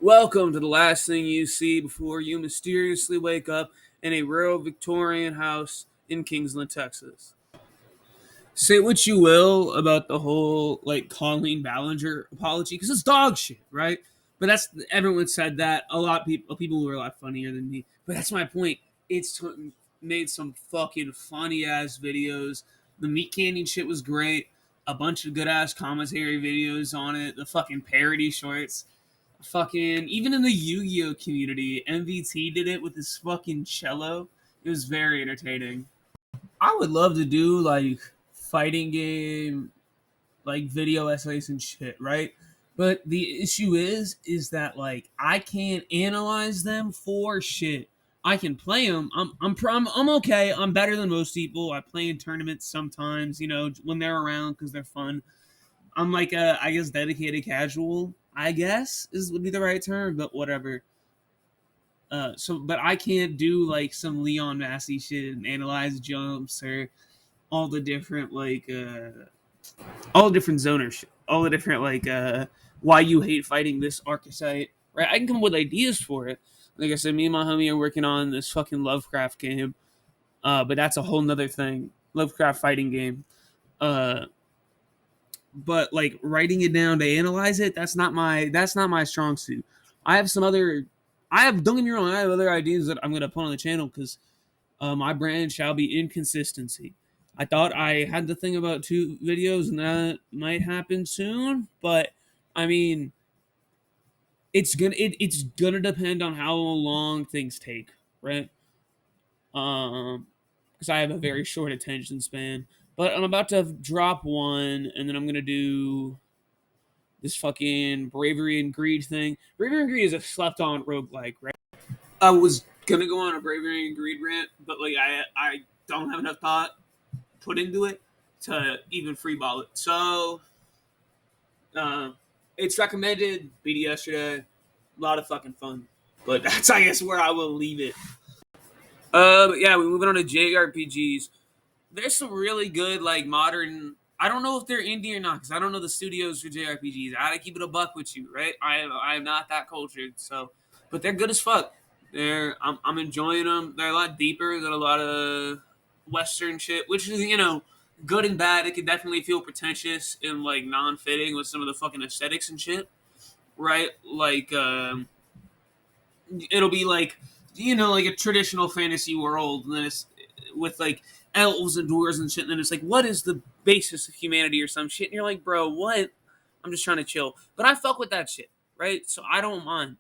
Welcome to the last thing you see before you mysteriously wake up in a rural Victorian house in Kingsland, Texas. Say what you will about the whole Colleen Ballinger apology because it's dog shit, right? But that's everyone said that. A lot of people were a lot funnier than me. But that's my point. Made some fucking funny ass videos. The meat candy shit was great. A bunch of good ass commentary videos on it. The fucking parody shorts. Fucking even in the Yu-Gi-Oh community, MVT did it with his fucking cello. It was very entertaining. I would love to do fighting game video essays and shit, right? But the issue is that I can't analyze them for shit. I can play them. I'm okay. I'm better than most people. I play in tournaments sometimes, when they're around because they're fun. I'm like a, I guess, dedicated casual. I guess would be the right term, but whatever. But I can't do some Leon Massey shit and analyze jumps or all the different all the different zoner shit, all the different why you hate fighting this archetype. Right? I can come up with ideas for it. Like I said, me and my homie are working on this fucking Lovecraft game. But that's a whole nother thing. Lovecraft fighting game. Uh, but writing it down to analyze it, that's not my strong suit. I have some other I have don't get me wrong, I have other ideas that I'm gonna put on the channel because my brand shall be inconsistency. I thought I had the thing about 2 videos and that might happen soon, but I mean it's gonna depend on how long things take, right? Because I have a very short attention span. But I'm about to drop one, and then I'm gonna do this fucking bravery and greed thing. Bravery and greed is a slept on roguelike, right? I was gonna go on a bravery and greed rant, but I don't have enough thought put into it to even freeball it. So it's recommended. Beat it yesterday. A lot of fucking fun. But that's I guess where I will leave it. But yeah, we're moving on to JRPGs. There's some really good modern. I don't know if they're indie or not because I don't know the studios for JRPGs. I gotta keep it a buck with you, right? I'm not that cultured, so but they're good as fuck. I'm enjoying them. They're a lot deeper than a lot of Western shit, which is good and bad. It can definitely feel pretentious and non-fitting with some of the fucking aesthetics and shit, right? It'll be like a traditional fantasy world, and then it's with elves and dwarves and shit, and then it's what is the basis of humanity or some shit, and you're like, bro, what? I'm just trying to chill, but I fuck with that shit, right? So I don't mind.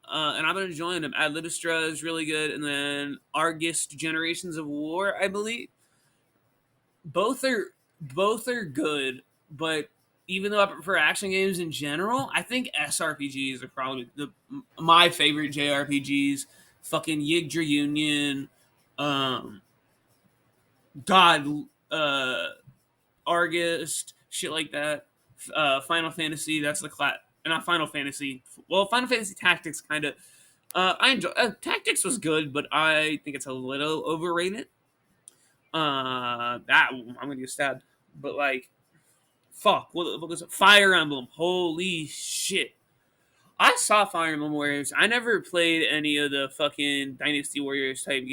And I've been enjoying them. Ad Libistra is really good, and then Argus Generations of War, I believe. Both are good, but even though I prefer action games in general, I think SRPGs are probably my favorite JRPGs. Fucking Yggdra Union, um, God, Argus, shit like that. Final Fantasy, that's the not Final Fantasy. Well, Final Fantasy Tactics kind of. I enjoy Tactics was good, but I think it's a little overrated. That I'm gonna get stabbed, but fuck, what was it? Fire Emblem? Holy shit! I saw Fire Emblem Warriors. I never played any of the fucking Dynasty Warriors type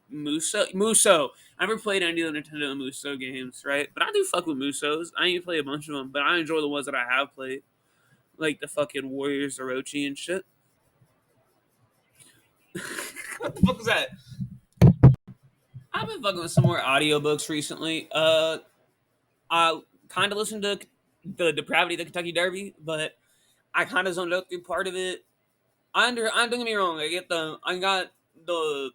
Muso. I never played any of the Nintendo Muso games, right? But I do fuck with Musos. I ain't play a bunch of them, but I enjoy the ones that I have played, like the fucking Warriors Orochi and shit. What the fuck is that? I've been fucking with some more audiobooks recently. I kind of listened to the Depravity of the Kentucky Derby, but I kind of zoned out through part of it. I don't get me wrong. I got the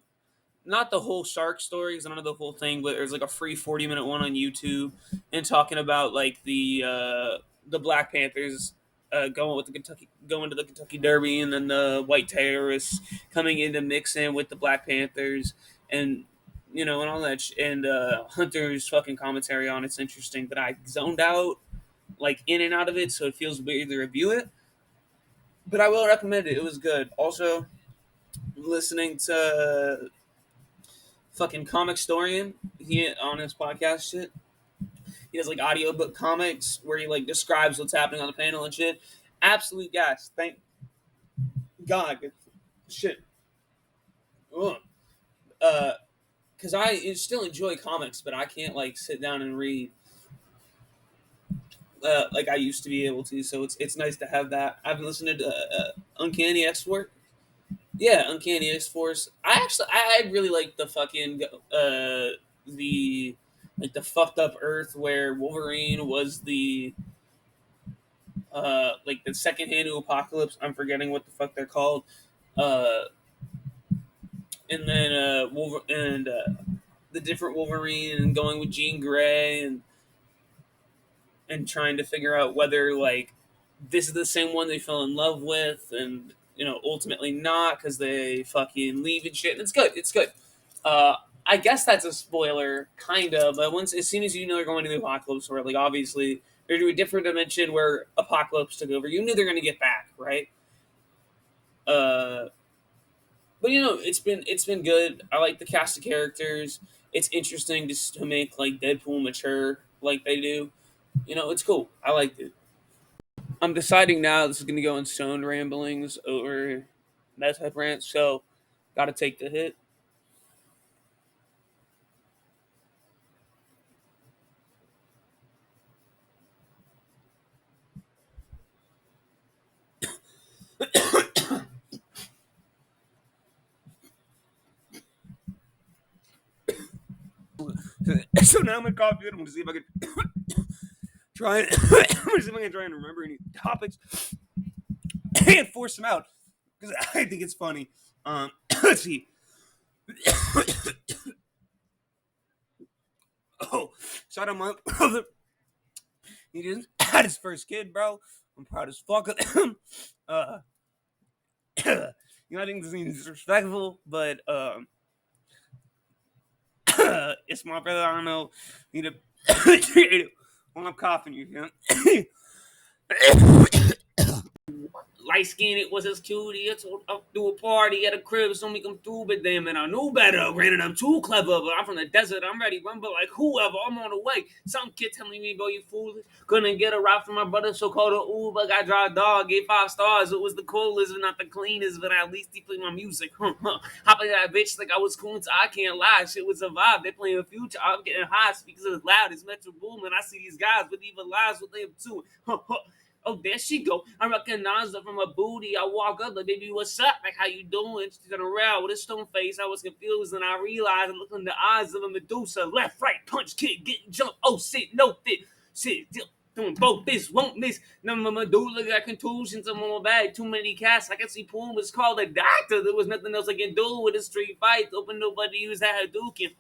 not the whole shark story because I don't know the whole thing, but there's a free 40-minute one on YouTube and talking about the Black Panthers going to the Kentucky Derby, and then the white terrorists coming in to mix in with the Black Panthers, and and all that and Hunter's fucking commentary on it's interesting, but I zoned out in and out of it, so it feels weird to review it. But I will recommend it. It was good. Also, listening to fucking Comic Storian, he on his podcast shit. He does audiobook comics where he describes what's happening on the panel and shit. Absolute gas. God, shit. Ugh. Because I still enjoy comics, but I can't like sit down and read like I used to be able to. So it's nice to have that. I've been listening to Uncanny X Force. Yeah, Uncanny X Force. I really like the fucking the like the fucked up Earth where Wolverine was the like the second hand to Apocalypse. I'm forgetting what the fuck they're called. Uh, and then the different Wolverine and going with Jean Grey and trying to figure out whether like this is the same one they fell in love with, and ultimately not because they fucking leave and shit. And it's good. It's good. Uh, I guess that's a spoiler, kind of. But once, as soon as you know they're going to the apocalypse, where like obviously they're to a different dimension where apocalypse took over, you knew they're going to get back, right? Uh, but it's been good. I like the cast of characters. It's interesting to make like Deadpool mature like they do. It's cool. I liked it. I'm deciding now this is going to go in stone ramblings over that type rant, so got to take the hit. So now I'm gonna copy it. I'm gonna see if I can try. I'm gonna see if I can try and remember any topics and force them out because I think it's funny. Let's see. Oh, shout out my brother. He just had his first kid, bro. I'm proud as fuck of him. Uh, I think this is disrespectful, but it's my brother. I don't know. Need to when I'm coughing, you know. Light skinned, it was his cutie. It's up to a party at a crib, so me come through, but damn it, I knew better. Granted, I'm too clever, but I'm from the desert. I'm ready, run, but like whoever, I'm on the way. Some kid telling me, bro, you foolish. Couldn't get a ride from my brother, so called a Uber. Got drive dog, gave 5 stars. It was the coolest, but not the cleanest, but at least he played my music. Hopping that bitch like I was cool, so I can't lie. Shit was a vibe. They playing Future. I'm getting high, speakers is loud. It's Metro Boomin. I see these guys with evil lies, what they up to. Oh, there she go. I recognize her from her booty. I walk up like, baby, what's up? Like, how you doing? She turned around with a stone face. I was confused, and I realized I looked in the eyes of a Medusa. Left, right, punch, kick, get, jump. Oh, sit, no fit. Sit, doing both this, won't miss. None of my medulla got contusions. I'm on my bag. Too many cats. I can see Puma's called a doctor. There was nothing else I can do with a street fight. Open nobody used that Hadouken.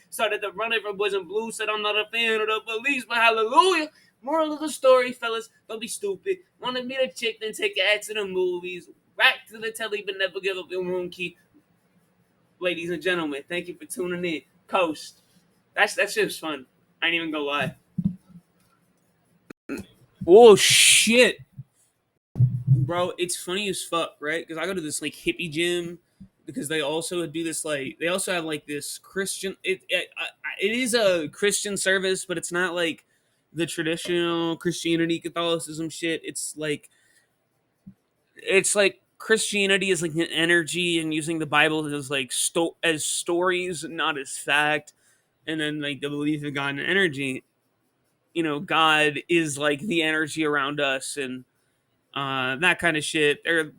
Started to run it from Boys and Blue. Said I'm not a fan of the police, but hallelujah. Moral of the story, fellas, don't be stupid. Want to meet a chick, then take your ass to the movies. Back to the telly, but never give up your room key. Ladies and gentlemen, thank you for tuning in. Coast. That shit's fun. I ain't even gonna lie. Oh shit, bro! It's funny as fuck, right? Because I go to this like hippie gym because they also do this like they also have like this Christian. It is a Christian service, but it's not like the traditional Christianity Catholicism shit. It's like Christianity is like an energy and using the Bible as like as stories, not as fact, and then like the belief of God and energy. God is like the energy around us and that kind of shit. They're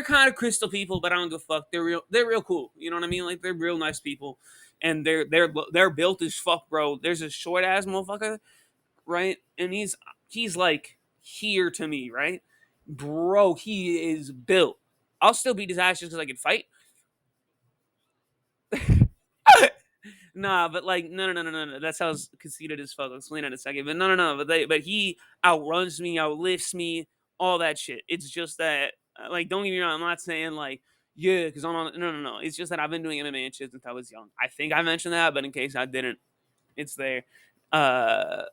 kind of crystal people, but I don't give a fuck. They're real cool. You know what I mean? Like they're real nice people, and they're built as fuck, bro. There's a short ass motherfucker, right? And he's like here to me, right, bro. He is built. I'll still beat his ass just because I can fight. Nah, but like no. That sounds conceited as fuck. I'll explain in a second. But no. But he outruns me, outlifts me, all that shit. It's just that like don't get me wrong. I'm not saying like yeah, because I'm on. No. It's just that I've been doing MMA and shit since I was young. I think I mentioned that, but in case I didn't, it's there. Uh,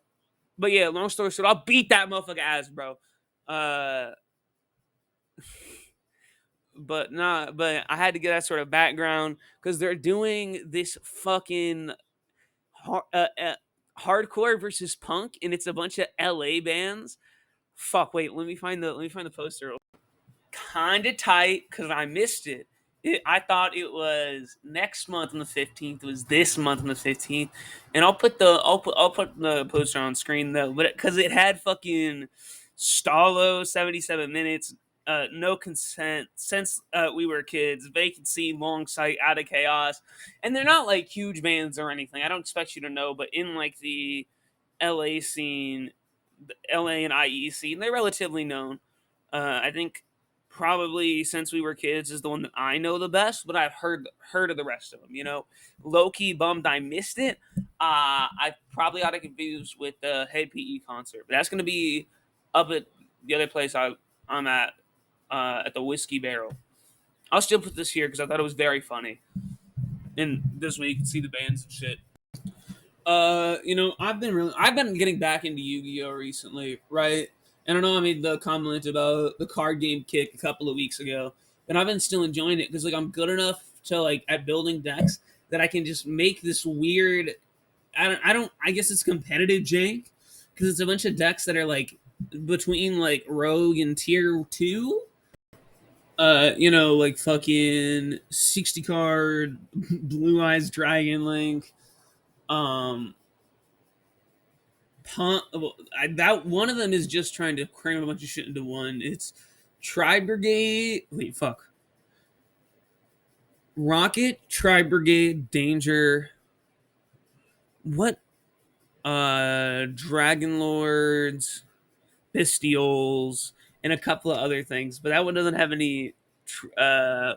but yeah, long story short, I'll beat that motherfucker ass, bro. Uh, but I had to get that sort of background because they're doing this fucking hardcore versus punk, and it's a bunch of LA bands. Fuck, wait, let me find the poster. kind of tight because I missed it. I thought it was next month on the 15th. It was this month on the 15th, and I'll put the poster on screen though, but because it had fucking Stallo 77 minutes, no consent since we were kids, vacancy, long sight, out of chaos, and they're not like huge bands or anything. I don't expect you to know, but in like the LA scene, the LA and IE scene, they're relatively known. I think probably since we were kids is the one that I know the best, but I've heard of the rest of them. You know, low key bummed I missed it. I probably got it confused with the Head PE concert, but that's gonna be up at the other place I'm at the Whiskey Barrel. I'll still put this here because I thought it was very funny. And this way you can see the bands and shit. I've been getting back into Yu-Gi-Oh recently, right? And I know I made the comment about the card game kick a couple of weeks ago, and I've been still enjoying it because like I'm good enough to like at building decks that I can just make this weird. I guess it's competitive jank because it's a bunch of decks that are like between like Rogue and Tier 2. Like fucking 60 card Blue Eyes Dragon Link. Um, that one of them is just trying to cram a bunch of shit into one. It's Tri Brigade. Wait, fuck. Rocket, Tri Brigade, Danger. What? Dragon Lords, Bistioles, and a couple of other things. But that one doesn't have any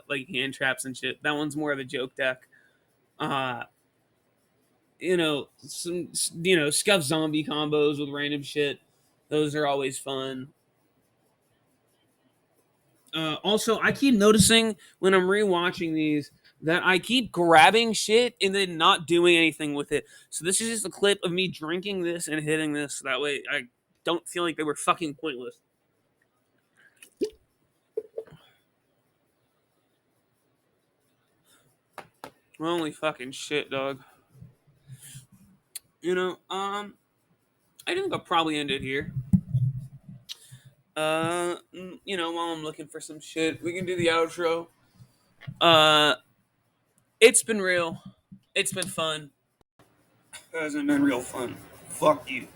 like hand traps and shit. That one's more of a joke deck. Uh, Scuff zombie combos with random shit. Those are always fun. Also, I keep noticing when I'm rewatching these that I keep grabbing shit and then not doing anything with it. So this is just a clip of me drinking this and hitting this. That way, I don't feel like they were fucking pointless. Holy fucking shit, dog. I think I'll probably end it here. While I'm looking for some shit, we can do the outro. Uh, it's been real. It's been fun. It hasn't been real fun. Fuck you.